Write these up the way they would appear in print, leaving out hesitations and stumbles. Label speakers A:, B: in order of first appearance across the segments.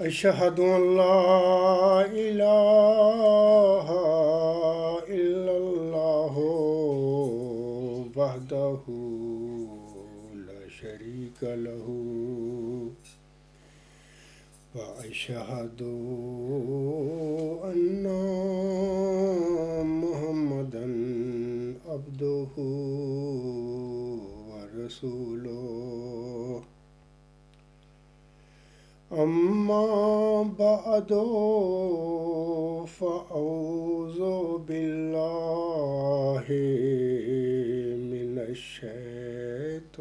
A: أشهد أن لا إله إلا الله وحده لا شريك له وأشهد أن محمدا عبده ورسوله أما بعد فأعوذ بالله من الشيطان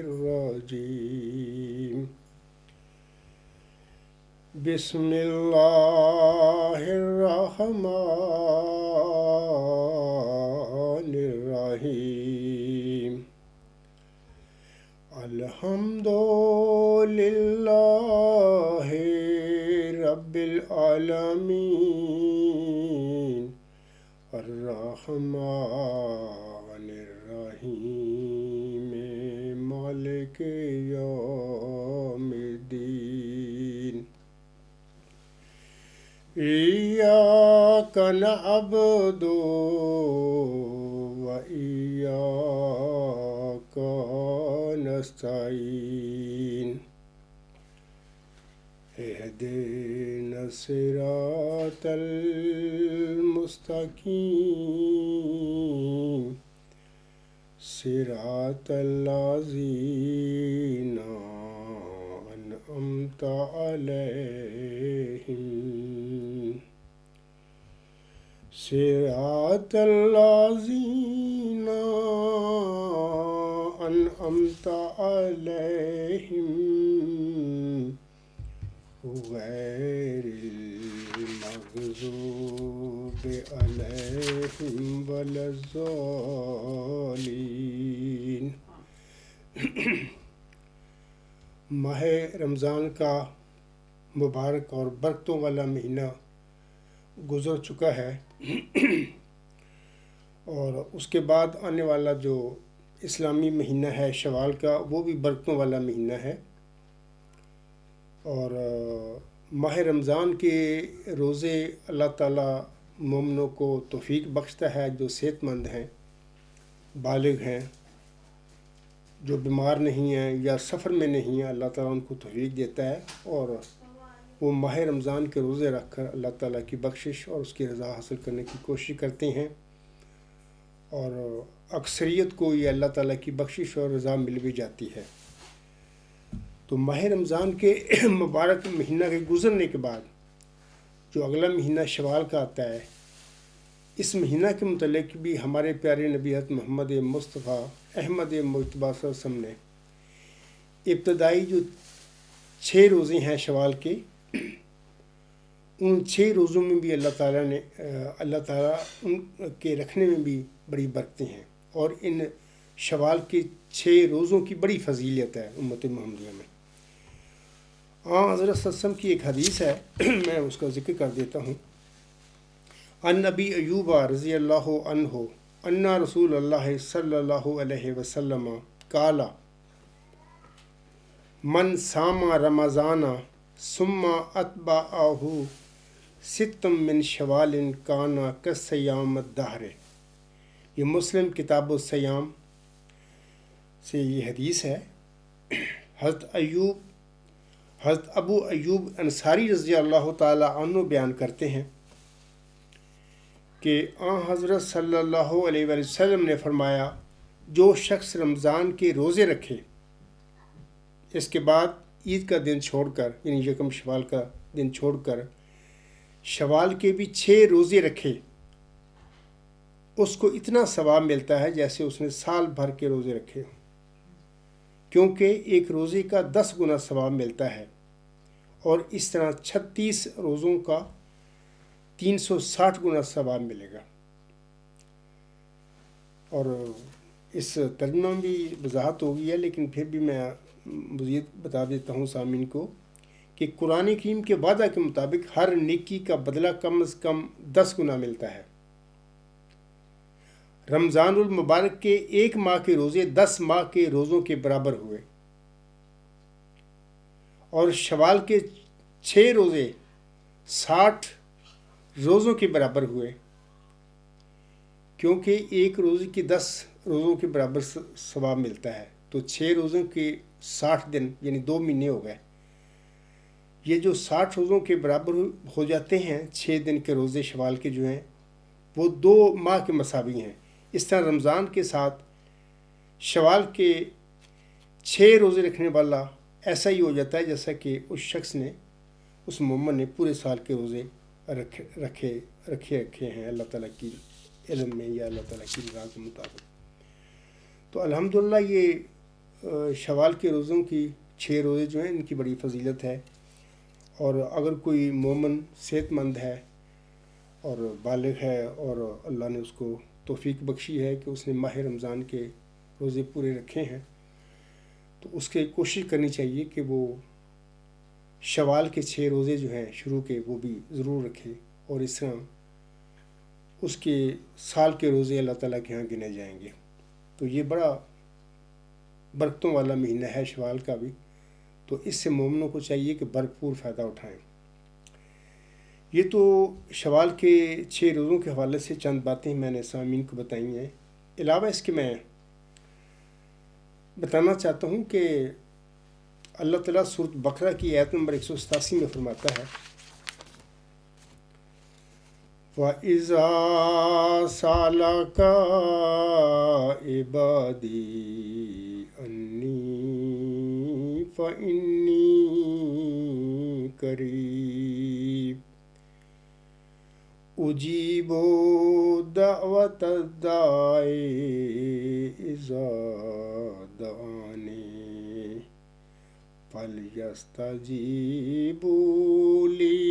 A: الرجيم بسم الله الرحمن الرحيم الحمد لله رب العالمين الرحمن الرحيم مالك يوم الدين إياك نعبد وإياك نستعين اهدنا الصراط المستقيم صراط الذين أنعمت عليهم صراط الذين أنعمت عليهم غير المغضوب عليهم ولا الضالين۔ ماہ رمضان کا مبارک اور برکتوں والا مہینہ گزر چکا ہے، اور اس کے بعد آنے والا جو اسلامی مہینہ ہے شوال کا، وہ بھی برکتوں والا مہینہ ہے۔ اور ماہ رمضان کے روزے اللہ تعالیٰ مومنوں کو توفیق بخشتا ہے، جو صحت مند ہیں، بالغ ہیں، جو بیمار نہیں ہیں یا سفر میں نہیں ہیں، اللہ تعالیٰ ان کو توفیق دیتا ہے، اور وہ ماہ رمضان کے روزے رکھ کر اللہ تعالیٰ کی بخشش اور اس کی رضا حاصل کرنے کی کوشش کرتے ہیں، اور اکثریت کو یہ اللہ تعالیٰ کی بخشش اور رضا مل بھی جاتی ہے۔ تو ماہ رمضان کے مبارک مہینہ کے گزرنے کے بعد جو اگلا مہینہ شوال کا آتا ہے، اس مہینہ کے متعلق بھی ہمارے پیارے نبی حضرت محمد مصطفیٰ احمد مجتبیٰ صلی اللہ علیہ وسلم نے ابتدائی جو 6 روزے ہیں شوال کے، ان 6 روزوں میں بھی اللہ تعالیٰ ان کے رکھنے میں بھی بڑی برکتیں ہیں، اور ان شوال کے 6 روزوں کی بڑی فضیلت ہے امت محمدیہ میں۔ حضرت صلی اللہ علیہ وسلم کی ایک حدیث ہے، میں اس کا ذکر کر دیتا ہوں۔ عن ابی ایوب رضی اللہ عنہ ان رسول اللہ صلی اللہ علیہ وسلم قال من صام رمضان ثم اتبعہ ست من شوال کان کصیام الدہر۔ یہ مسلم کتاب الصیام سے یہ حدیث ہے۔ حضرت ابو ایوب انصاری رضی اللہ تعالی عنہ بیان کرتے ہیں کہ حضرت صلی اللہ علیہ وآلہ وسلم نے فرمایا، جو شخص رمضان کے روزے رکھے، اس کے بعد عید کا دن چھوڑ کر، یعنی یکم شوال کا دن چھوڑ کر شوال کے بھی 6 روزے رکھے، اس کو اتنا ثواب ملتا ہے جیسے اس نے سال بھر کے روزے رکھے ہوں، کیونکہ ایک روزے کا 10 گنا ثواب ملتا ہے، اور اس طرح 36 روزوں کا 360 گنا ثواب ملے گا۔ اور اس ترجمہ میں بھی وضاحت ہو گئی ہے، لیکن پھر بھی میں مزید بتا دیتا ہوں سامعین کو کہ قرآن کریم کے وعدہ کے مطابق ہر نیکی کا بدلہ کم از کم 10 گنا ملتا ہے۔ رمضان المبارک کے 1 ماہ کے روزے 10 ماہ کے روزوں کے برابر ہوئے، اور شوال کے 6 روزے 60 روزوں کے برابر ہوئے، کیونکہ ایک روزے کی 10 روزوں کے برابر ثواب ملتا ہے، تو 6 روزوں کے 60 دن یعنی 2 مہینے ہو گئے۔ یہ جو 60 روزوں کے برابر ہو جاتے ہیں 6 دن کے روزے شوال کے جو ہیں وہ 2 ماہ کے مساوی ہیں۔ اس طرح رمضان کے ساتھ شوال کے 6 روزے رکھنے والا ایسا ہی ہو جاتا ہے جیسا کہ اس شخص نے، اس مومن نے پورے سال کے روزے رکھے ہیں اللہ تعالیٰ کی علم میں یا اللہ تعالیٰ کی رضا کے مطابق۔ تو الحمدللہ یہ شوال کے روزوں کی 6 روزے جو ہیں ان کی بڑی فضیلت ہے، اور اگر کوئی مومن صحت مند ہے اور بالغ ہے اور اللہ نے اس کو توفیق بخشی ہے کہ اس نے ماہ رمضان کے روزے پورے رکھے ہیں، تو اس کے کوشش کرنی چاہیے کہ وہ شوال کے 6 روزے جو ہیں شروع کے وہ بھی ضرور رکھے، اور اس طرح اس کے سال کے روزے اللہ تعالیٰ کے ہاں گنے جائیں گے۔ تو یہ بڑا برکتوں والا مہینہ ہے شوال کا بھی، تو اس سے مومنوں کو چاہیے کہ بھرپور فائدہ اٹھائیں۔ یہ تو شوال کے 6 روزوں کے حوالے سے چند باتیں میں نے سامعین کو بتائی ہیں۔ علاوہ اس کے میں بتانا چاہتا ہوں کہ اللہ تعالیٰ سورۃ بقرہ کی آیت نمبر 187 میں فرماتا ہے، وَإِذَا سَأَلَكَ عِبَادِي أَنِّي فَإِنِّي قَرِيبٌ أُجِيبُ دَعْوَةَ الدَّاعِ إِذَا دَعَانِ فَلْيَسْتَجِيبُوا لِي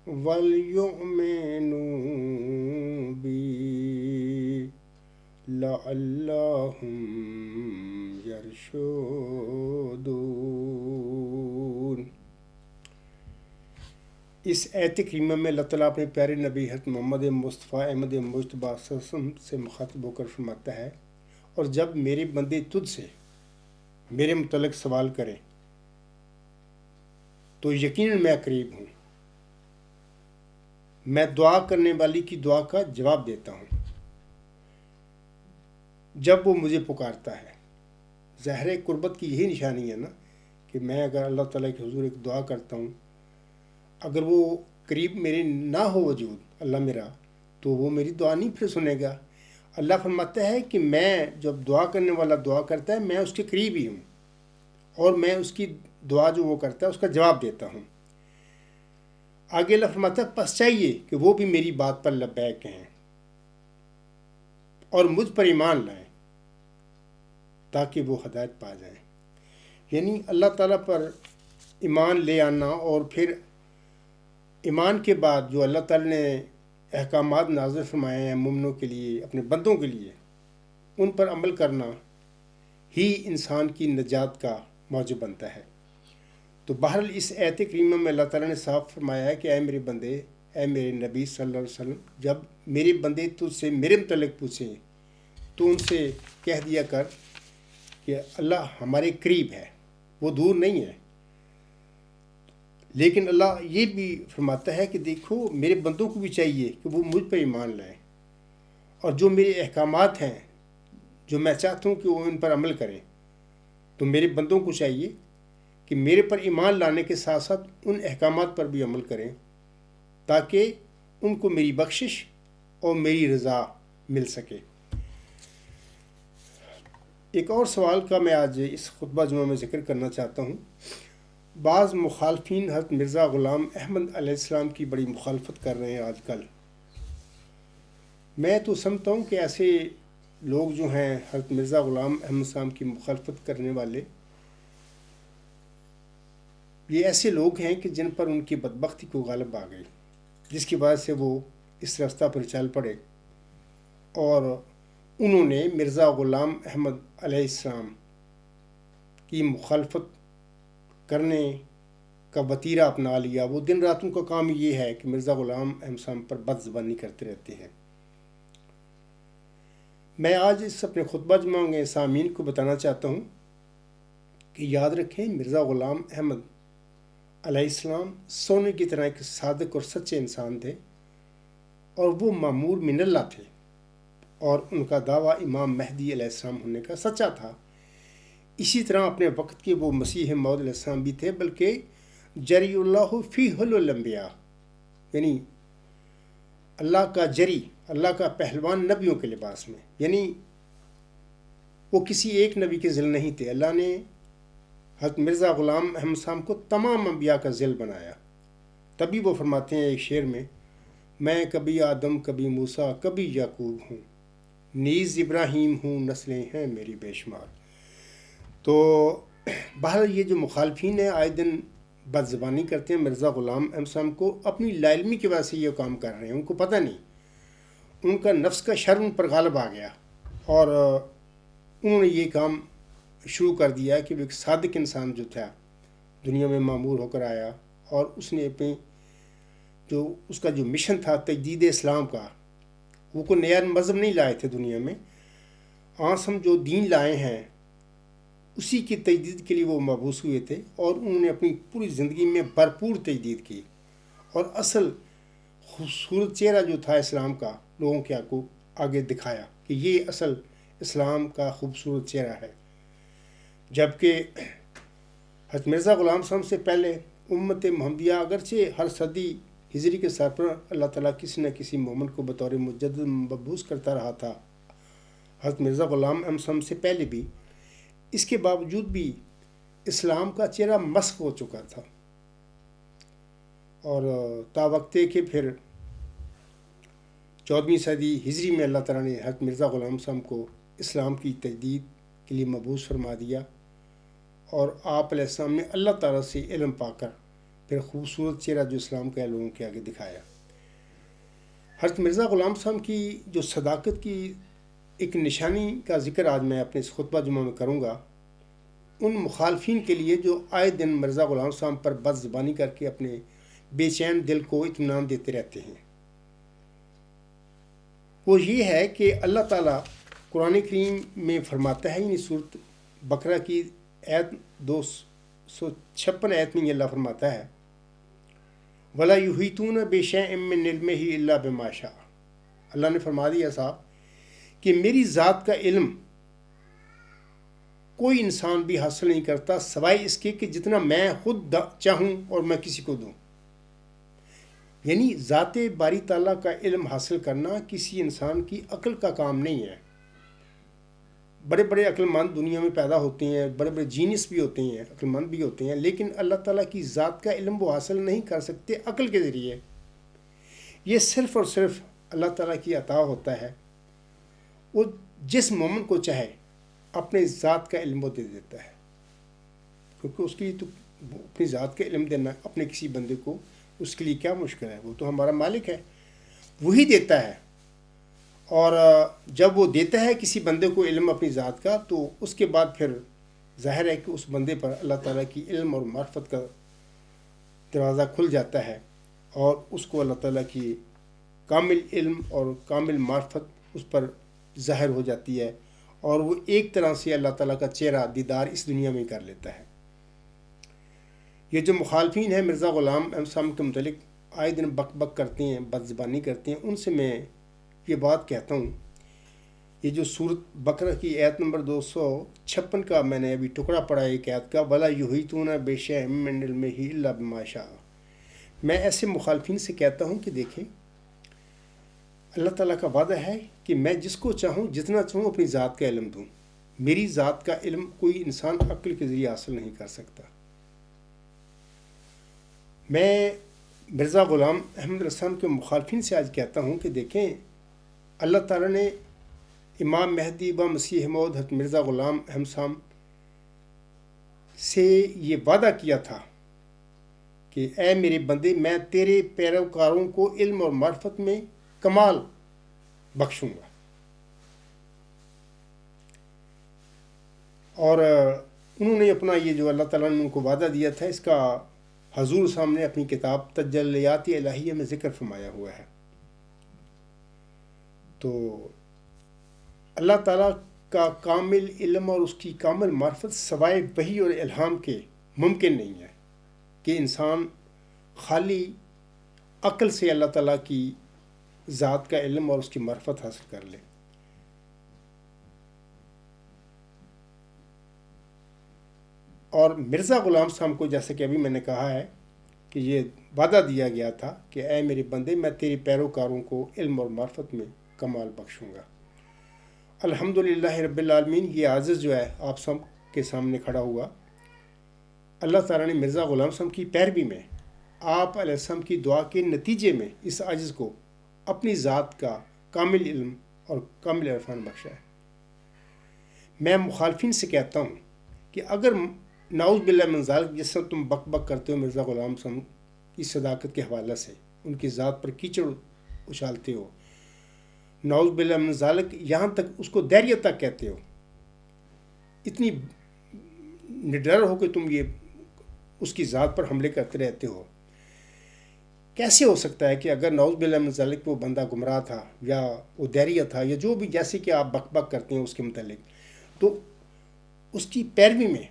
A: وَلْيُؤْمِنُوا بِي لَعَلَّهُمْ يَرْشُدُونَ۔ اس آیت کریمہ میں اللہ تعالیٰ اپنے پیارے نبی حضرت محمد مصطفیٰ احمد مجتبیٰ صلی اللہ علیہ وسلم سے مخاطب ہو کر فرماتا ہے، اور جب میرے بندے تجھ سے میرے متعلق سوال کریں تو یقیناً میں قریب ہوں، میں دعا کرنے والی کی دعا کا جواب دیتا ہوں جب وہ مجھے پکارتا ہے۔ ظاہر قربت کی یہی نشانی ہے نا کہ میں اگر اللہ تعالیٰ کے حضور ایک دعا کرتا ہوں، اگر وہ قریب میرے نہ ہو وجود اللہ میرا، تو وہ میری دعا نہیں پھر سنے گا۔ اللہ فرماتا ہے کہ میں جب دعا کرنے والا دعا کرتا ہے میں اس کے قریب ہی ہوں، اور میں اس کی دعا جو وہ کرتا ہے اس کا جواب دیتا ہوں۔ آگے اللہ فرماتا ہے پس چاہیے کہ وہ بھی میری بات پر لبیک کہیں اور مجھ پر ایمان لائیں تاکہ وہ ہدایت پا جائیں۔ یعنی اللہ تعالیٰ پر ایمان لے آنا، اور پھر ایمان کے بعد جو اللہ تعالیٰ نے احکامات نازل فرمائے ہیں مومنوں کے لیے، اپنے بندوں کے لیے، ان پر عمل کرنا ہی انسان کی نجات کا موجب بنتا ہے۔ تو بہرحال اس آیت کریمہ میں اللہ تعالیٰ نے صاف فرمایا ہے کہ اے میرے بندے، اے میرے نبی صلی اللہ علیہ وسلم، جب میرے بندے تجھ سے میرے متعلق پوچھیں تو ان سے کہہ دیا کر کہ اللہ ہمارے قریب ہے، وہ دور نہیں ہے۔ لیکن اللہ یہ بھی فرماتا ہے کہ دیکھو میرے بندوں کو بھی چاہیے کہ وہ مجھ پر ایمان لائیں، اور جو میرے احکامات ہیں جو میں چاہتا ہوں کہ وہ ان پر عمل کریں، تو میرے بندوں کو چاہیے کہ میرے پر ایمان لانے کے ساتھ ساتھ ان احکامات پر بھی عمل کریں تاکہ ان کو میری بخشش اور میری رضا مل سکے۔ ایک اور سوال کا میں آج اس خطبہ جمعہ میں ذکر کرنا چاہتا ہوں۔ بعض مخالفین حضرت مرزا غلام احمد علیہ السلام کی بڑی مخالفت کر رہے ہیں آج کل۔ میں تو سمجھتا ہوں کہ ایسے لوگ جو ہیں حضرت مرزا غلام احمد السلام کی مخالفت کرنے والے، یہ ایسے لوگ ہیں کہ جن پر ان کی بدبختی کو غالب آ گئی، جس کی وجہ سے وہ اس رستہ پر چل پڑے، اور انہوں نے مرزا غلام احمد علیہ السلام کی مخالفت کرنے کا وتیرہ اپنا لیا۔ وہ دن رات ان کا کام یہ ہے کہ مرزا غلام احمد السلام پر بد زبانی کرتے رہتے ہیں۔ میں آج اس اپنے خطبہ جمعہ کے سامعین کو بتانا چاہتا ہوں کہ یاد رکھیں مرزا غلام احمد علیہ السلام سونے کی طرح ایک صادق اور سچے انسان تھے، اور وہ معمور من اللہ تھے، اور ان کا دعویٰ امام مہدی علیہ السلام ہونے کا سچا تھا۔ اسی طرح اپنے وقت کے وہ مسیح موعود علیہ السلام بھی تھے، بلکہ جری اللہ فی حل الانبیاء، یعنی اللہ کا جری، اللہ کا پہلوان نبیوں کے لباس میں، یعنی وہ کسی ایک نبی کے ذل نہیں تھے۔ اللہ نے حضرت مرزا غلام احمد صاحب کو تمام انبیاء کا ذل بنایا۔ تبھی وہ فرماتے ہیں ایک شعر میں، میں کبھی آدم کبھی موسیٰ کبھی یعقوب ہوں، نیز ابراہیم ہوں، نسلیں ہیں میری بے شمار۔ تو بہرحال یہ جو مخالفین ہیں آئے دن بد زبانی کرتے ہیں مرزا غلام احمد صاحب کو، اپنی لا علمی کی وجہ سے یہ کام کر رہے ہیں، ان کو پتہ نہیں، ان کا نفس کا شر ان پر غالب آ گیا، اور انہوں نے یہ کام شروع کر دیا کہ وہ ایک صادق انسان جو تھا دنیا میں معمور ہو کر آیا، اور اس نے اپنی جو اس کا جو مشن تھا تجدید اسلام کا، وہ کوئی نیا مذہب نہیں لائے تھے دنیا میں، آج ہم جو دین لائے ہیں اسی کی تجدید کے لیے وہ مبعوث ہوئے تھے، اور انہوں نے اپنی پوری زندگی میں بھرپور تجدید کی، اور اصل خوبصورت چہرہ جو تھا اسلام کا لوگوں کے آگے دکھایا کہ یہ اصل اسلام کا خوبصورت چہرہ ہے۔ جبکہ حضرت مرزا غلام صاحب سے پہلے امت محمدیہ اگرچہ ہر صدی ہجری کے سر پر اللہ تعالیٰ کسی نہ کسی مومن کو بطور مجدد مبعوث کرتا رہا تھا، حضرت مرزا غلام احمد صاحب سے پہلے بھی، اس کے باوجود بھی اسلام کا چہرہ مسخ ہو چکا تھا، اور تا وقت کہ پھر 14ویں صدی ہجری میں اللہ تعالیٰ نے حضرت مرزا غلام صاحب کو اسلام کی تجدید کے لیے مبعوث فرما دیا، اور آپ علیہ السلام نے اللہ تعالیٰ سے علم پا کر پھر خوبصورت چہرہ جو اسلام کا لوگوں کے آگے دکھایا۔ حضرت مرزا غلام صاحب کی جو صداقت کی ایک نشانی کا ذکر آج میں اپنے اس خطبہ جمعہ میں کروں گا، ان مخالفین کے لیے جو آئے دن مرزا غلام صاحب پر بد زبانی کر کے اپنے بے چین دل کو اطمینان دیتے رہتے ہیں، وہ یہ ہے کہ اللہ تعالیٰ قرآن کریم میں فرماتا ہے، یعنی سورۃ بقرہ کی آیت 256 آیت میں یہ اللہ فرماتا ہے، وَلَا يُحِيطُونَ بِشَيْءٍ مِّنْ عِلْمِهِ إِلَّا بِمَا شَاءَ۔ اللہ نے فرما دیا صاحب کہ میری ذات کا علم کوئی انسان بھی حاصل نہیں کرتا سوائے اس کے کہ جتنا میں خود چاہوں اور میں کسی کو دوں۔ یعنی ذات باری تعالیٰ کا علم حاصل کرنا کسی انسان کی عقل کا کام نہیں ہے۔ بڑے بڑے عقل مند دنیا میں پیدا ہوتے ہیں، بڑے بڑے جینیس بھی ہوتے ہیں، عقل مند بھی ہوتے ہیں، لیکن اللہ تعالیٰ کی ذات کا علم وہ حاصل نہیں کر سکتے عقل کے ذریعے۔ یہ صرف اور صرف اللہ تعالیٰ کی عطا ہوتا ہے، وہ جس مومن کو چاہے اپنے ذات کا علم وہ دے دیتا ہے، کیونکہ اس کے لیے تو اپنی ذات کا علم دینا اپنے کسی بندے کو اس کے لیے کیا مشکل ہے، وہ تو ہمارا مالک ہے، وہی دیتا ہے۔ اور جب وہ دیتا ہے کسی بندے کو علم اپنی ذات کا، تو اس کے بعد پھر ظاہر ہے کہ اس بندے پر اللہ تعالیٰ کی علم اور معرفت کا دروازہ کھل جاتا ہے، اور اس کو اللہ تعالیٰ کی کامل علم اور کامل معرفت اس پر ظاہر ہو جاتی ہے، اور وہ ایک طرح سے اللہ تعالیٰ کا چہرہ دیدار اس دنیا میں کر لیتا ہے۔ یہ جو مخالفین ہیں مرزا غلام احمد صاحب کے متعلق آئے دن بک بک کرتے ہیں، بد زبانی کرتے ہیں، ان سے میں یہ بات کہتا ہوں، یہ جو سورۃ بقرہ کی آیت نمبر 256 کا میں نے ابھی ٹکڑا پڑھا ایک آیت کا، وَلَا يُحِيطُونَ بِشَيْءٍ مِّنْ عِلْمِهِ إِلَّا بِمَا شَاءَ، میں ایسے مخالفین سے کہتا ہوں کہ دیکھیں اللہ تعالیٰ کا وعدہ ہے کہ میں جس کو چاہوں جتنا چاہوں اپنی ذات کا علم دوں، میری ذات کا علم کوئی انسان عقل کے ذریعے حاصل نہیں کر سکتا۔ میں مرزا غلام احمد رسام کے مخالفین سے آج کہتا ہوں کہ دیکھیں اللہ تعالیٰ نے امام مہدی و مسیح موعود حضرت مرزا غلام احمد صاحب سے یہ وعدہ کیا تھا کہ اے میرے بندے، میں تیرے پیروکاروں کو علم اور معرفت میں کمال بخشوں گا، اور انہوں نے اپنا یہ جو اللہ تعالیٰ نے ان کو وعدہ دیا تھا، اس کا حضور سامنے اپنی کتاب تجلیات الہیہ میں ذکر فرمایا ہوا ہے۔ تو اللہ تعالیٰ کا کامل علم اور اس کی کامل معرفت سوائے وحی اور الہام کے ممکن نہیں ہے کہ انسان خالی عقل سے اللہ تعالیٰ کی ذات کا علم اور اس کی معرفت حاصل کر لے۔ اور مرزا غلام صاحب کو جیسے کہ ابھی میں نے کہا ہے کہ یہ وعدہ دیا گیا تھا کہ اے میرے بندے، میں تیری پیروکاروں کو علم اور معرفت میں کمال بخشوں گا۔ الحمدللہ رب العالمین، یہ عاجز جو ہے آپ سب کے سامنے کھڑا ہوا، اللہ تعالیٰ نے مرزا غلام صاحب کی پیروی میں آپ علیہ السلام کی دعا کے نتیجے میں اس عاجز کو اپنی ذات کا کامل علم اور کامل عرفان بخشا ہے۔ میں مخالفین سے کہتا ہوں کہ اگر نعوذ باللہ من ذالک جس سے تم بک بک کرتے ہو مرزا غلام صاحب کی صداقت کے حوالے سے، ان کی ذات پر کیچڑ اچھالتے ہو، نعوذ باللہ من ذالک یہاں تک اس کو دیریہ تک کہتے ہو، اتنی نڈر ہو کہ تم یہ اس کی ذات پر حملے کرتے رہتے ہو، کیسے ہو سکتا ہے کہ اگر نعوذ باللہ من ذالک وہ بندہ گمراہ تھا یا وہ دیریہ تھا یا جو بھی جیسے کہ آپ بک بک کرتے ہیں اس کے متعلق، تو اس کی پیروی میں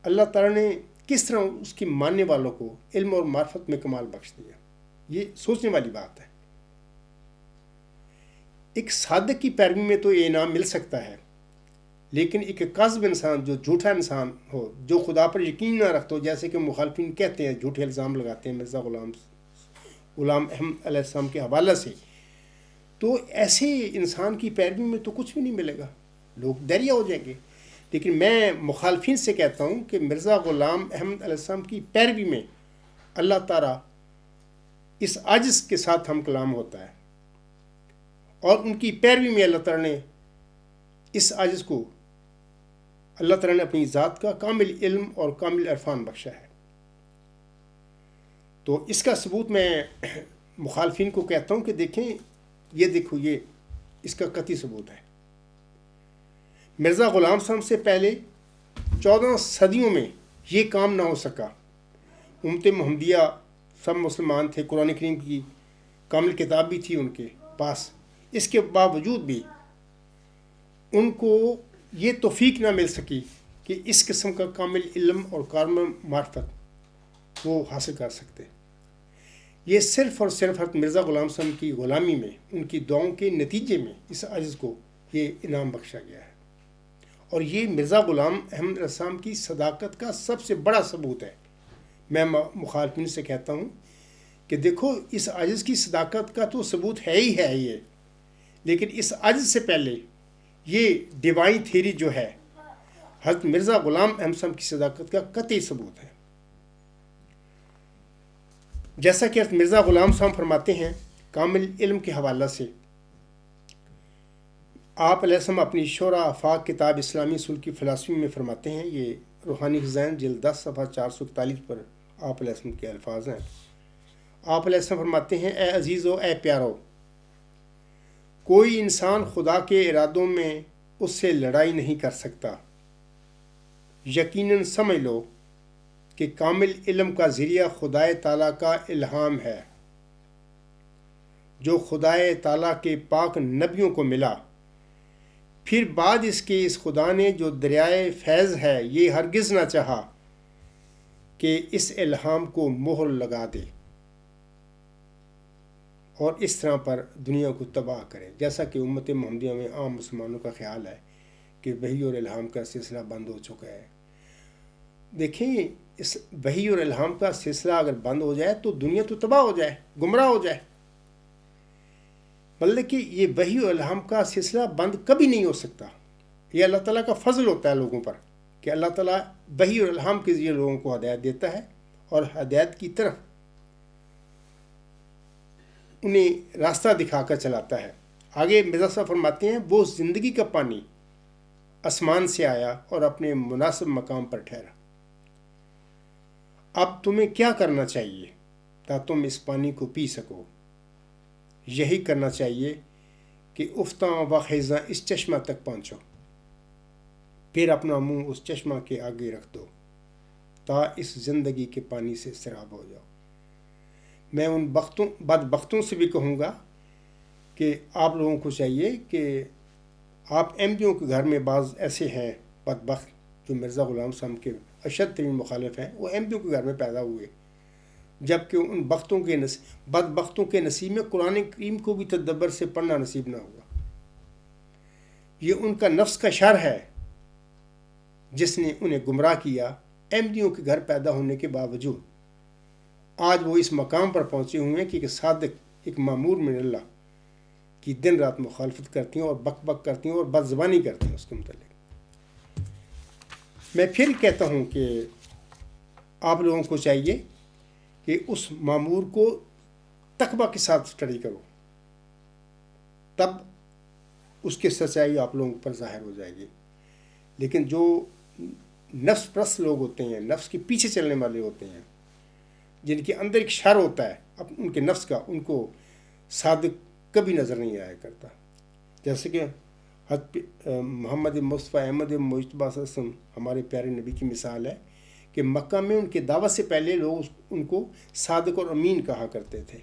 A: اللہ تعالیٰ نے کس طرح اس کی ماننے والوں کو علم اور معرفت میں کمال بخش دیا؟ یہ سوچنے والی بات ہے۔ ایک صادق کی پیروی میں تو یہ انعام مل سکتا ہے، لیکن ایک کاذب انسان، جو جھوٹا انسان ہو، جو خدا پر یقین نہ رکھتا ہو، جیسے کہ مخالفین کہتے ہیں، جھوٹے الزام لگاتے ہیں مرزا غلام احمد علیہ السلام کے حوالے سے، تو ایسے انسان کی پیروی میں تو کچھ بھی نہیں ملے گا، لوگ دیریہ ہو جائیں گے۔ لیکن میں مخالفین سے کہتا ہوں کہ مرزا غلام احمد علیہ السلام کی پیروی میں اللہ تعالیٰ اس عاجز کے ساتھ ہم کلام ہوتا ہے، اور ان کی پیروی میں اللہ تعالیٰ نے اس عاجز کو اللہ تعالیٰ نے اپنی ذات کا کامل علم اور کامل عرفان بخشا ہے۔ تو اس کا ثبوت میں مخالفین کو کہتا ہوں کہ دیکھیں، یہ دیکھو، یہ اس کا قطعی ثبوت ہے۔ مرزا غلام صاحب سے پہلے 14 صدیوں میں یہ کام نہ ہو سکا۔ امت محمدیہ سب مسلمان تھے، قرآن کریم کی کامل کتاب بھی تھی ان کے پاس، اس کے باوجود بھی ان کو یہ توفیق نہ مل سکی کہ اس قسم کا کامل علم اور کامل معرفت وہ حاصل کر سکتے۔ یہ صرف اور صرف حضرت مرزا غلام صاحب کی غلامی میں، ان کی دعاؤں کے نتیجے میں اس عاجز کو یہ انعام بخشا گیا ہے، اور یہ مرزا غلام احمد علیہ السلام کی صداقت کا سب سے بڑا ثبوت ہے۔ میں مخالفین سے کہتا ہوں کہ دیکھو، اس عاجز کی صداقت کا تو ثبوت ہے ہی ہے یہ، لیکن اس عاجز سے پہلے یہ ڈیوائن تھیری جو ہے حضرت مرزا غلام احمد صاحب کی صداقت کا قطعی ثبوت ہے۔ جیسا کہ حضرت مرزا غلام صاحب فرماتے ہیں کامل علم کے حوالہ سے، آپ علیہ السلام اپنی شورا آفاق کتاب اسلامی اصول کی فلسفی میں فرماتے ہیں، یہ روحانی خزائن جلد 10 صفحہ 441 پر آپ علیہ السلام کے الفاظ ہیں۔ آپ علیہ السلام فرماتے ہیں، اے عزیزو، اے پیارو، کوئی انسان خدا کے ارادوں میں اس سے لڑائی نہیں کر سکتا۔ یقیناً سمجھ لو کہ کامل علم کا ذریعہ خدائے تعالیٰ کا الہام ہے، جو خدائے تعالیٰ کے پاک نبیوں کو ملا۔ پھر بعد اس کے اس خدا نے جو دریائے فیض ہے، یہ ہرگز نہ چاہا کہ اس الہام کو مہر لگا دے اور اس طرح پر دنیا کو تباہ کرے، جیسا کہ امت محمدیہ میں عام مسلمانوں کا خیال ہے کہ وحی اور الہام کا سلسلہ بند ہو چکا ہے۔ دیکھیں، اس وحی اور الہام کا سلسلہ اگر بند ہو جائے تو دنیا تو تباہ ہو جائے، گمراہ ہو جائے۔ مطلب کہ یہ وحی اور الہام کا سلسلہ بند کبھی نہیں ہو سکتا۔ یہ اللہ تعالیٰ کا فضل ہوتا ہے لوگوں پر کہ اللہ تعالیٰ وحی اور الہام کے ذریعے لوگوں کو ہدایت دیتا ہے اور ہدایت کی طرف انہیں راستہ دکھا کر چلاتا ہے۔ آگے مرزا صاحب فرماتے ہیں، وہ زندگی کا پانی آسمان سے آیا اور اپنے مناسب مقام پر ٹھہرا۔ اب تمہیں کیا کرنا چاہیے تاکہ تم اس پانی کو پی سکو؟ یہی کرنا چاہیے کہ افتاں و خیزاں اس چشمہ تک پہنچو، پھر اپنا منہ اس چشمہ کے آگے رکھ دو تا اس زندگی کے پانی سے سیراب ہو جاؤ۔ میں ان بدبختوں سے بھی کہوں گا کہ آپ لوگوں کو چاہیے کہ آپ احمدیوں کے گھر میں بعض ایسے ہیں بدبخت جو مرزا غلام صاحب کے اشد ترین مخالف ہیں، وہ احمدیوں کے گھر میں پیدا ہوئے، جبکہ ان بدبختوں کے نصیب میں قرآن کریم کو بھی تدبر سے پڑھنا نصیب نہ ہوا۔ یہ ان کا نفس کا شر ہے جس نے انہیں گمراہ کیا۔ احمدیوں کے گھر پیدا ہونے کے باوجود آج وہ اس مقام پر پہنچے ہوئے ہیں کہ ایک صادق، ایک مامور من اللہ کی دن رات مخالفت کرتی ہیں اور بک بک کرتی ہیں اور بد زبانی کرتی ہیں اس کے متعلق۔ میں پھر کہتا ہوں کہ آپ لوگوں کو چاہیے کہ اس مامور کو تقویٰ کے ساتھ اسٹڈی کرو، تب اس کی سچائی آپ لوگوں پر ظاہر ہو جائے گی۔ لیکن جو نفس پرست لوگ ہوتے ہیں، نفس کے پیچھے چلنے والے ہوتے ہیں، جن کے اندر ایک شر ہوتا ہے ان کے نفس کا، ان کو صادق کبھی نظر نہیں آیا کرتا۔ جیسے کہ محمد مصطفیٰ احمد مجتبیٰ صلی اللہ علیہ وسلم ہمارے پیارے نبی کی مثال ہے کہ مکہ میں ان کے دعوت سے پہلے لوگ ان کو صادق اور امین کہا کرتے تھے۔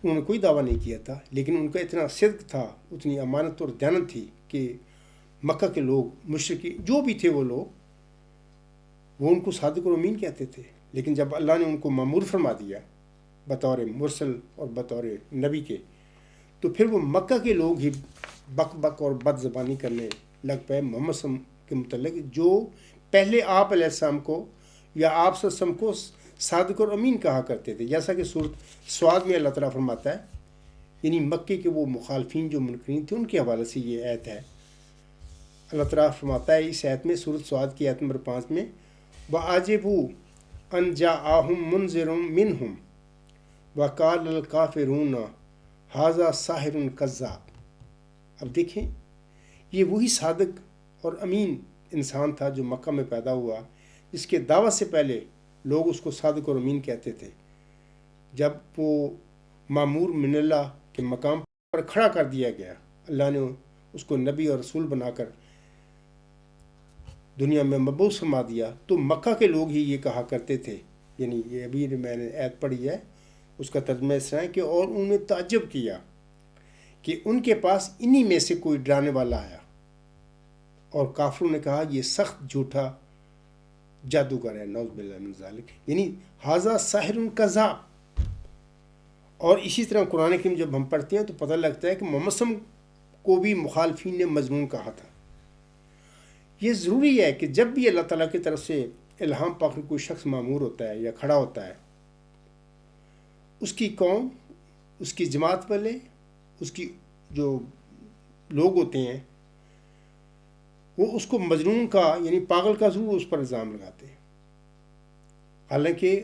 A: انہوں نے کوئی دعویٰ نہیں کیا تھا، لیکن ان کا اتنا صدق تھا، اتنی امانت اور دیانت تھی کہ مکہ کے لوگ، مشرکی جو بھی تھے وہ لوگ، وہ ان کو صادق اور امین کہتے تھے۔ لیکن جب اللہ نے ان کو مامور فرما دیا بطور مرسل اور بطور نبی کے، تو پھر وہ مکہ کے لوگ ہی بک بک اور بد زبانی کرنے لگ پائے محمد صلی اللہ علیہ وسلم کے متعلق، جو پہلے آپ علیہ السلام کو یا آپ صلی اللہ علیہ وسلم کو صادق اور امین کہا کرتے تھے۔ جیسا کہ سورۃ سواد میں اللہ تعالیٰ فرماتا ہے، یعنی مکے کے وہ مخالفین جو منکرین تھے ان کے حوالے سے یہ آیت ہے۔ اللہ تعالیٰ فرماتا ہے اس آیت میں، سورۃ سواد کی آیت نمبر 5 میں، وَعَجِبُوا أَن جَاءَهُم مُنذِرٌ مِّنْهُمْ وَقَالَ الْكَافِرُونَ هَٰذَا سَاحِرٌ كَذَّابٌ۔ اب دیکھیں، یہ وہی صادق اور امین انسان تھا جو مکہ میں پیدا ہوا، جس کے دعوت سے پہلے لوگ اس کو صادق اور امین کہتے تھے۔ جب وہ مامور من اللہ کے مقام پر کھڑا کر دیا گیا، اللہ نے اس کو نبی اور رسول بنا کر دنیا میں مبعوث فرما دیا، تو مکہ کے لوگ ہی یہ کہا کرتے تھے، یعنی یہ ابھی میں نے آیت پڑھی ہے، اس کا ترجمہ اس طرح ہے کہ اور انہوں نے تعجب کیا کہ ان کے پاس انہی میں سے کوئی ڈرانے والا آیا، اور کافروں نے کہا یہ سخت جھوٹا جادوگر ہے، نعوذ باللہ من ذالک، یعنی ھذا ساحر کذاب۔ اور اسی طرح قرآن کریم جب ہم پڑھتے ہیں تو پتہ لگتا ہے کہ محمد صلی اللہ علیہ وسلم کو بھی مخالفین نے مجنون کہا تھا۔ یہ ضروری ہے کہ جب بھی اللہ تعالیٰ کی طرف سے الہام پا کر کوئی شخص معمور ہوتا ہے یا کھڑا ہوتا ہے، اس کی قوم، اس کی جماعت والے، اس کی جو لوگ ہوتے ہیں، وہ اس کو مجنون کا یعنی پاگل کا ضرور اس پر الزام لگاتے ہیں، حالانکہ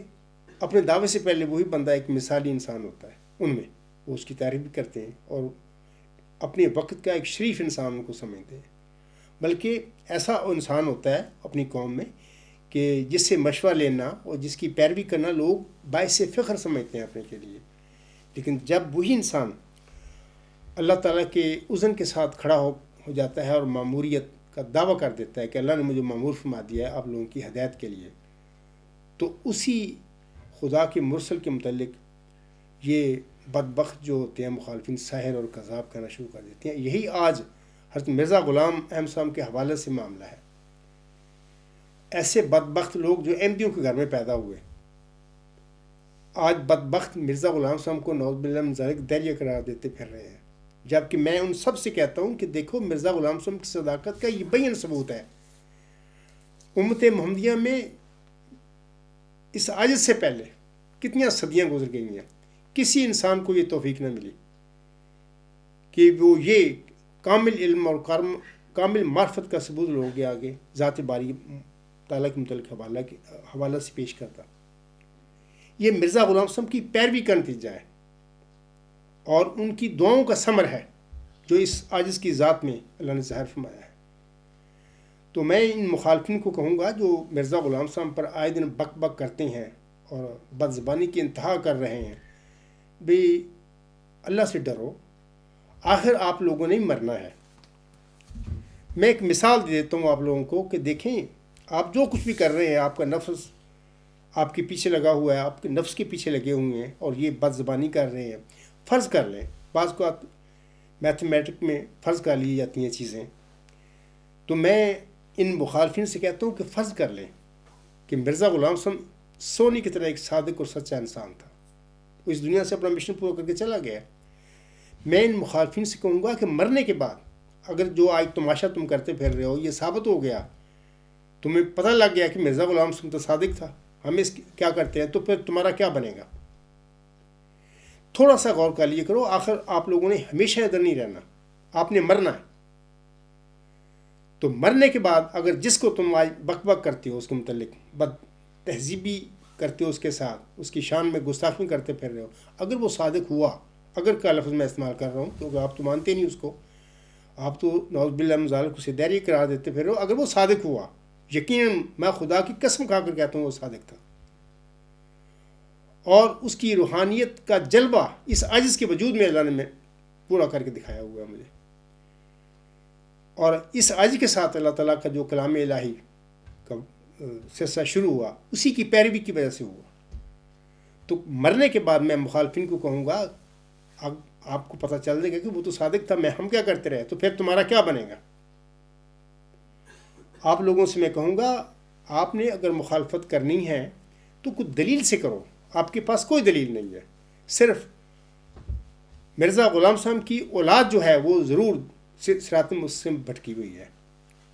A: اپنے دعوے سے پہلے وہی بندہ ایک مثالی انسان ہوتا ہے، ان میں وہ اس کی تعریف بھی کرتے ہیں اور اپنے وقت کا ایک شریف انسان ان کو سمجھتے ہیں۔ بلکہ ایسا انسان ہوتا ہے اپنی قوم میں کہ جس سے مشورہ لینا اور جس کی پیروی کرنا لوگ باعث فخر سمجھتے ہیں اپنے کے لیے۔ لیکن جب وہی انسان اللہ تعالیٰ کے اذن کے ساتھ کھڑا ہو جاتا ہے اور ماموریت کا دعویٰ کر دیتا ہے کہ اللہ نے مجھے مامور فرما دیا ہے آپ لوگوں کی ہدایت کے لیے، تو اسی خدا کے مرسل کے متعلق یہ بدبخت جو ہوتے ہیں مخالفین ساحر اور کذاب کہنا شروع کر دیتے ہیں۔ یہی آج حضرت مرزا غلام احمد صاحب کے حوالے سے معاملہ ہے۔ ایسے بدبخت لوگ جو احمدیوں کے گھر میں پیدا ہوئے، آج بدبخت مرزا غلام صاحب کو نعوذ باللہ من ذالک درجہ قرار دیتے پھر رہے ہیں، جبکہ میں ان سب سے کہتا ہوں کہ دیکھو مرزا غلام صاحب کی صداقت کا یہ بین ثبوت ہے۔ امت محمدیہ میں اس عاجز سے پہلے کتنی صدیاں گزر گئی ہیں، کسی انسان کو یہ توفیق نہ ملی کہ وہ یہ کامل علم اور کامل معرفت کا ثبوت لوگوں کے آگے ذات باری تعالیٰ کے متعلق حوالہ سے پیش کرتا۔ یہ مرزا غلام صاحب کی پیروی کا نتیجہ ہے اور ان کی دعاؤں کا ثمر ہے جو اس عاجز کی ذات میں اللہ نے ظاہر فرمایا ہے۔ تو میں ان مخالفین کو کہوں گا جو مرزا غلام صاحب پر آئے دن بک بک کرتے ہیں اور بد زبانی کی انتہا کر رہے ہیں، بھی اللہ سے ڈرو، آخر آپ لوگوں نے مرنا ہے۔ میں ایک مثال دے دیتا ہوں آپ لوگوں کو کہ دیکھیں آپ جو کچھ بھی کر رہے ہیں، آپ کا نفس آپ کے پیچھے لگا ہوا ہے، آپ کے نفس کے پیچھے لگے ہوئے ہیں اور یہ بد زبانی کر رہے ہیں، فرض کر لیں بعض کو میتھمیٹک میں فرض کر لی جاتی ہیں چیزیں، تو میں ان مخالفین سے کہتا ہوں کہ فرض کر لیں کہ مرزا غلام حسن سونی کی طرح ایک صادق اور سچا انسان تھا، وہ اس دنیا سے اپنا مشن پورا کر کے چلا گیا۔ میں ان مخالفین سے کہوں گا کہ مرنے کے بعد اگر جو آج تماشا تم کرتے پھر رہے ہو یہ ثابت ہو گیا، تمہیں پتہ لگ گیا کہ مرزا غلام حسن تو صادق تھا، ہم اس کیا کرتے ہیں، تو پھر تمہارا کیا بنے گا؟ تھوڑا سا غور کر لیے کرو، آخر آپ لوگوں نے ہمیشہ ادھر نہیں رہنا، آپ نے مرنا ہے۔ تو مرنے کے بعد اگر جس کو تم آج بک بک کرتے ہو اس کے متعلق، بد تہذیبی کرتے ہو اس کے ساتھ، اس کی شان میں گستاخی کرتے پھر رہے ہو، اگر وہ صادق ہوا، اگر کا لفظ میں استعمال کر رہا ہوں کیونکہ آپ تو مانتے نہیں اس کو، آپ تو نعوذ باللہ من ذالک اسے دہری قرار دیتے پھر رہے ہو، اگر وہ صادق ہوا، یقیناً میں خدا کی قسم کھا کر کہتا ہوں وہ صادق تھا، اور اس کی روحانیت کا جلوہ اس عاجز کے وجود میں اللہ نے پورا کر کے دکھایا ہوا ہے مجھے، اور اس عاجز کے ساتھ اللہ تعالیٰ کا جو کلام الہی کا سلسلہ شروع ہوا اسی کی پیروی کی وجہ سے ہوا۔ تو مرنے کے بعد میں مخالفین کو کہوں گا، آپ کو پتہ چل جائے گا کہ وہ تو صادق تھا، ہم کیا کرتے رہے، تو پھر تمہارا کیا بنے گا؟ آپ لوگوں سے میں کہوں گا، آپ نے اگر مخالفت کرنی ہے تو کچھ دلیل سے کرو، آپ کے پاس کوئی دلیل نہیں ہے، صرف مرزا غلام صاحب کی اولاد جو ہے وہ ضرور صراط مستقیم بھٹکی ہوئی ہے،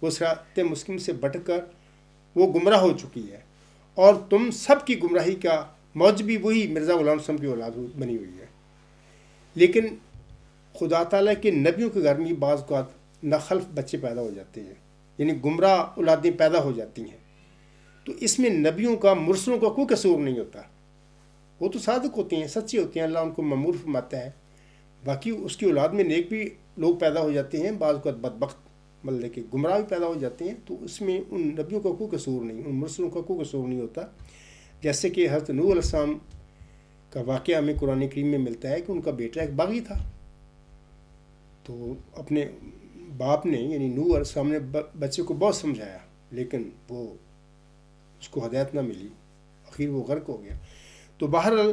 A: وہ صراط مستقیم سے بھٹک کر وہ گمراہ ہو چکی ہے، اور تم سب کی گمراہی کا موجبی وہی مرزا غلام صاحب کی اولاد بنی ہوئی ہے۔ لیکن خدا تعالیٰ کے نبیوں کے گھر میں بعض اوقات ناخلف بچے پیدا ہو جاتے ہیں، یعنی گمراہ اولادیں پیدا ہو جاتی ہیں، تو اس میں نبیوں کا مرسلوں کا کوئی قصور نہیں ہوتا، وہ تو صادق ہوتے ہیں، سچے ہوتے ہیں، اللہ ان کو مأمور فرماتا ہے، باقی اس کی اولاد میں نیک بھی لوگ پیدا ہو جاتے ہیں، بعض اوقات بدبخت مطلب کہ گمراہ بھی پیدا ہو جاتے ہیں، تو اس میں ان نبیوں کا کوئی قصور نہیں، ان مرسلوں کا کوئی قصور نہیں ہوتا۔ جیسے کہ حضرت نوح علیہ السلام کا واقعہ ہمیں قرآن کریم میں ملتا ہے کہ ان کا بیٹا ایک باغی تھا، تو اپنے باپ نے یعنی نوح علیہ السلام نے بچے کو بہت سمجھایا، لیکن وہ اس کو ہدایت نہ ملی، آخر وہ غرق ہو گیا۔ تو بہرحال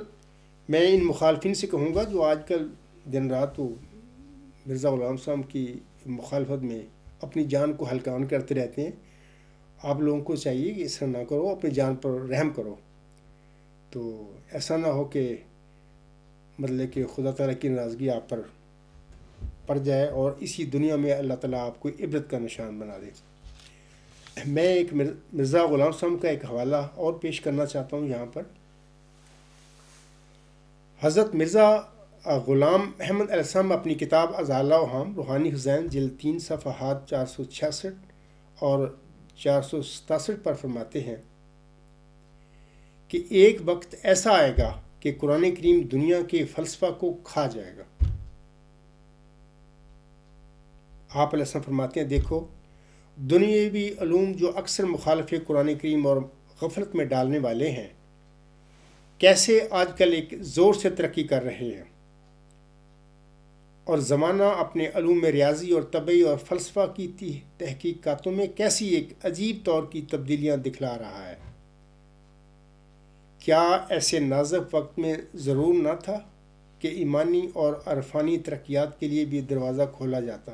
A: میں ان مخالفین سے کہوں گا جو آج کل دن رات وہ مرزا غلام صاحب کی مخالفت میں اپنی جان کو ہلکان کرتے رہتے ہیں، آپ لوگوں کو چاہیے کہ اس طرح نہ کرو، اپنی جان پر رحم کرو، تو ایسا نہ ہو کہ مطلب کہ خدا تعالیٰ کی ناراضگی آپ پر پڑ جائے اور اسی دنیا میں اللہ تعالیٰ آپ کو عبرت کا نشان بنا دے۔ میں ایک مرزا غلام صاحب کا ایک حوالہ اور پیش کرنا چاہتا ہوں یہاں پر۔ حضرت مرزا غلام احمد علیہ السلام اپنی کتاب ازالہ وہام روحانی حسین جلد 3 صفحات 466 اور 467 پر فرماتے ہیں کہ ایک وقت ایسا آئے گا کہ قرآن کریم دنیا کے فلسفہ کو کھا جائے گا۔ آپ علیہ السلام فرماتے ہیں، دیکھو دنیاوی علوم جو اکثر مخالف قرآن کریم اور غفلت میں ڈالنے والے ہیں، کیسے آج کل ایک زور سے ترقی کر رہے ہیں، اور زمانہ اپنے علوم ریاضی اور طبعی اور فلسفہ کی تحقیقاتوں میں کیسی ایک عجیب طور کی تبدیلیاں دکھلا رہا ہے۔ کیا ایسے نازک وقت میں ضرور نہ تھا کہ ایمانی اور عرفانی ترقیات کے لیے بھی دروازہ کھولا جاتا،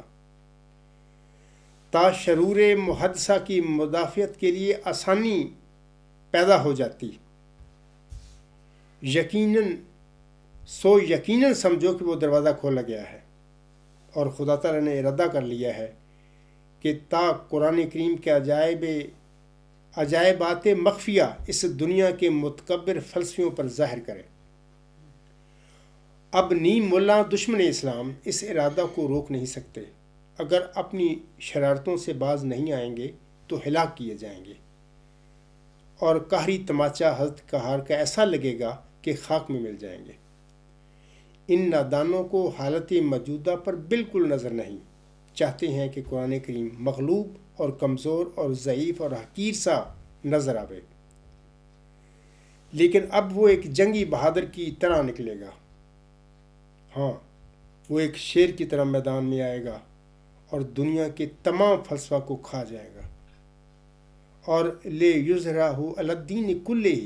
A: تا شرور محدثہ کی مدافعت کے لیے آسانی پیدا ہو جاتی؟ یقیناً سمجھو کہ وہ دروازہ کھولا گیا ہے، اور خدا تعالیٰ نے ارادہ کر لیا ہے کہ تا قرآن کریم کے عجائبات مخفیہ اس دنیا کے متکبر فلسفیوں پر ظاہر کرے۔ اب نیم ملا دشمن اسلام اس ارادہ کو روک نہیں سکتے، اگر اپنی شرارتوں سے باز نہیں آئیں گے تو ہلاک کیے جائیں گے، اور قہری تماچا حضرت قہار کا ایسا لگے گا کہ خاک میں مل جائیں گے۔ ان نادانوں کو حالت موجودہ پر بالکل نظر نہیں، چاہتے ہیں کہ قرآن کریم مغلوب اور کمزور اور ضعیف اور حقیر سا نظر آوے، لیکن اب وہ ایک جنگی بہادر کی طرح نکلے گا، ہاں وہ ایک شیر کی طرح میدان میں آئے گا اور دنیا کے تمام فلسفہ کو کھا جائے گا، اور لے یظہرہ علی الدین کلہ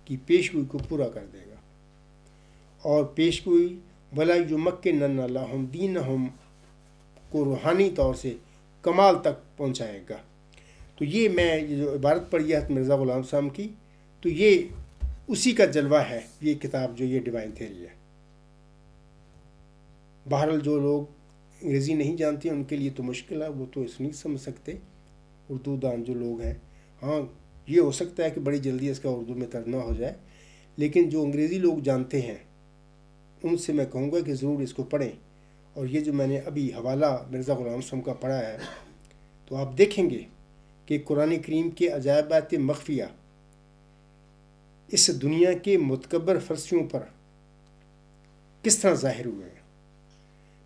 A: کی پیشگوئی کو پورا کر دے گا، اور پیشگوئی ولا یمکنن لہم دینہم کو روحانی طور سے کمال تک پہنچائے گا۔ تو یہ میں جو عبارت پڑھی ہے مرزا غلام صاحب کی، تو یہ اسی کا جلوہ ہے یہ کتاب جو یہ ڈیوائن تھیوری ہے۔ بہرحال جو لوگ انگریزی نہیں جانتے ان کے لیے تو مشکل ہے، وہ تو اس نہیں سمجھ سکتے، اردو دان جو لوگ ہیں۔ ہاں یہ ہو سکتا ہے کہ بڑی جلدی اس کا اردو میں ترجمہ ہو جائے، لیکن جو انگریزی لوگ جانتے ہیں ان سے میں کہوں گا کہ ضرور اس کو پڑھیں۔ اور یہ جو میں نے ابھی حوالہ مرزا غلام صاحب کا پڑھا ہے، تو آپ دیکھیں گے کہ قرآن کریم کے عجائبات مخفیہ اس دنیا کے متکبر فرشتوں پر کس طرح ظاہر ہوئے ہیں۔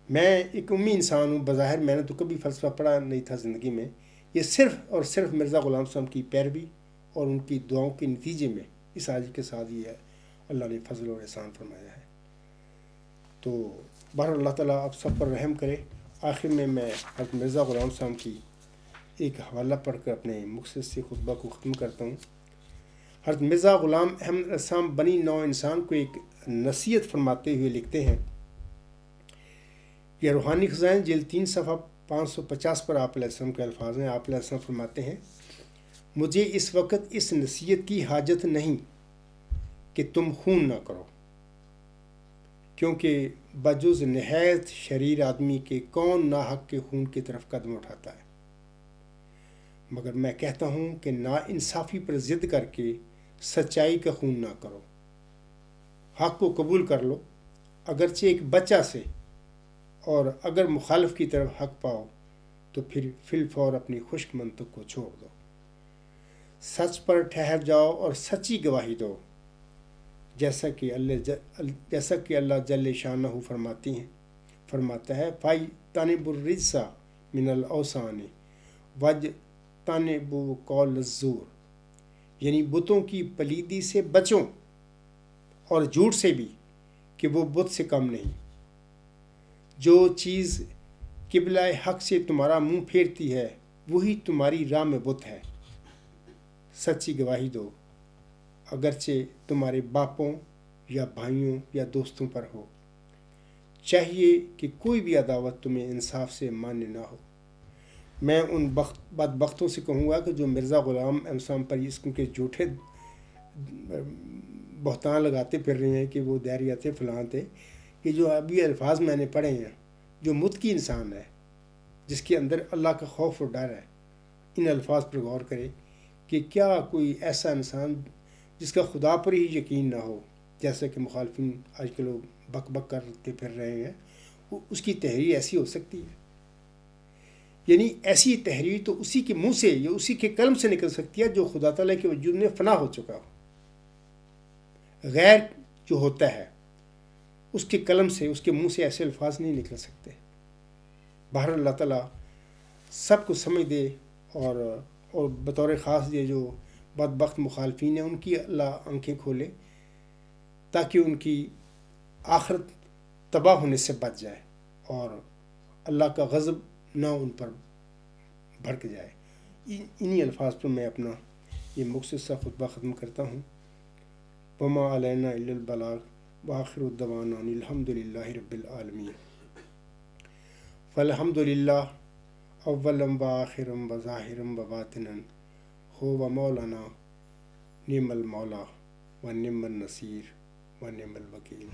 A: میں ایک امی انسان ہوں، بظاہر میں نے تو کبھی فلسفہ پڑھا نہیں تھا زندگی میں، یہ صرف اور صرف مرزا غلام صاحب کی پیروی اور ان کی دعاؤں کے نتیجے میں اس حاجی کے ساتھ یہ ہے اللہ نے فضل اور احسان فرمایا ہے۔ تو بہرحال اللہ تعالیٰ آپ سب پر رحم کرے۔ آخر میں حضرت مرزا غلام صاحب کی ایک حوالہ پڑھ کر اپنے مختصر سے خطبہ کو ختم کرتا ہوں۔ حضرت مرزا غلام احمد السلام بنی نوع انسان کو ایک نصیحت فرماتے ہوئے لکھتے ہیں، یہ روحانی خزائن جلد 3 صفحہ 550 پر آپ علیہ السلام کے الفاظ ہیں۔ آپ علیہ السلام فرماتے ہیں، مجھے اس وقت اس نصیحت کی حاجت نہیں کہ تم خون نہ کرو، کیونکہ بجز نہایت شریر آدمی کے کون ناحق کے خون کی طرف قدم اٹھاتا ہے، مگر میں کہتا ہوں کہ ناانصافی پر ضد کر کے سچائی کا خون نہ کرو، حق کو قبول کر لو اگرچہ ایک بچہ سے، اور اگر مخالف کی طرف حق پاؤ تو پھر فی الفور اپنی خشک منطق کو چھوڑ دو، سچ پر ٹھہر جاؤ اور سچی گواہی دو، جیسا کہ اللہ جل شانہ فرماتا ہے، فائی تانب الرجسا من الاوثان وج تانب قول الزور، یعنی بتوں کی پلیدی سے بچو اور جھوٹ سے بھی کہ وہ بت سے کم نہیں۔ جو چیز قبلہ حق سے تمہارا منہ پھیرتی ہے وہی تمہاری راہ میں بت ہے، سچی گواہی دو اگرچہ تمہارے باپوں یا بھائیوں یا دوستوں پر ہو، چاہیے کہ کوئی بھی عداوت تمہیں انصاف سے ماننے نہ ہو۔ میں ان بدبختوں سے کہوں گا کہ جو مرزا غلام صاحب پر اس کے جھوٹے بہتان لگاتے پھر رہے ہیں کہ وہ دہریہ تھے فلاں تھے، کہ جو ابھی الفاظ میں نے پڑھے ہیں، جو متقی انسان ہے جس کے اندر اللہ کا خوف اور ڈر ہے، ان الفاظ پر غور کرے کہ کیا کوئی ایسا انسان جس کا خدا پر ہی یقین نہ ہو، جیسا کہ مخالفین آج کل لوگ بک بک کرتے پھر رہے ہیں، اس کی تحریر ایسی ہو سکتی ہے؟ یعنی ایسی تحریر تو اسی کے منہ سے یا اسی کے قلم سے نکل سکتی ہے جو خدا تعالیٰ کے وجود میں فنا ہو چکا ہو۔ غیر جو ہوتا ہے اس کے قلم سے، اس کے منہ سے ایسے الفاظ نہیں نکل سکتے۔ بہر اللہ تعالیٰ سب کو سمجھ دے، اور بطور خاص یہ جو بدبخت مخالفین ہیں ان کی اللہ آنکھیں کھولے تاکہ ان کی آخرت تباہ ہونے سے بچ جائے اور اللہ کا غضب نہ ان پر بھڑک جائے۔ انہی الفاظ پر میں اپنا یہ مختصر خطبہ ختم کرتا ہوں۔ وما علینا الا البلاغ وآخر الدعوانا ان الحمد للہ رب العالمین۔ فالحمد للہ اولا وآخرا وظاہرا وباطنا هو مولانا نعم المولا ونعم النصیر ونعم الوکیل۔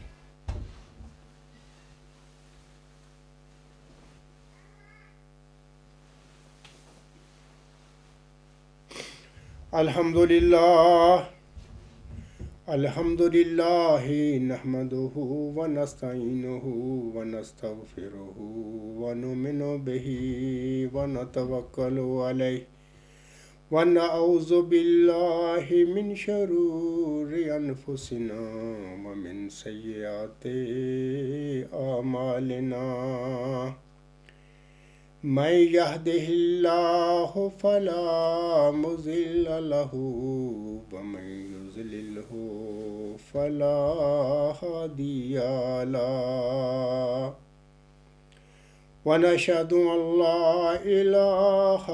A: الحمد للہ نحمده ونستعینه ونستغفره ونؤمن به ونتوکل علیہ ونعوذ باللہ من شرور انفسنا ومن سیئات اعمالنا، من یهده اللہ فلا مضل له ومن یضللہ فلا ہادی له، ونشهد ان لا الہ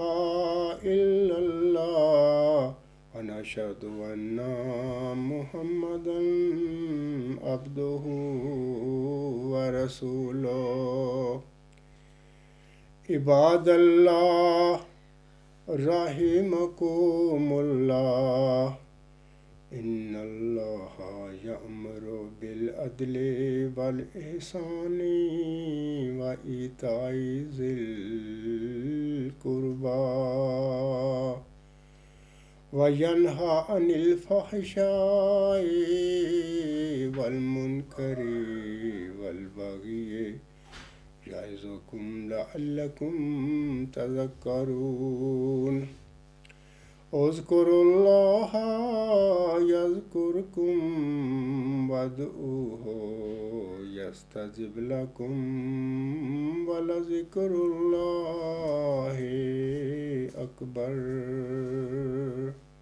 A: الا اللہ ونشهد ان محمدا عبدہ ورسولہ۔ عباد اللہ رحمکم اللہ ان اللہ یأمر بالعدل والاحسان وایتاء ذی القربی وینہی عن الفحشاء والمنکر والبغی یعظکم لعلکم تذکرون اذکروا اللہ یذکرکم وادعوہ یستجب لکم ولذکر اللہ اکبر.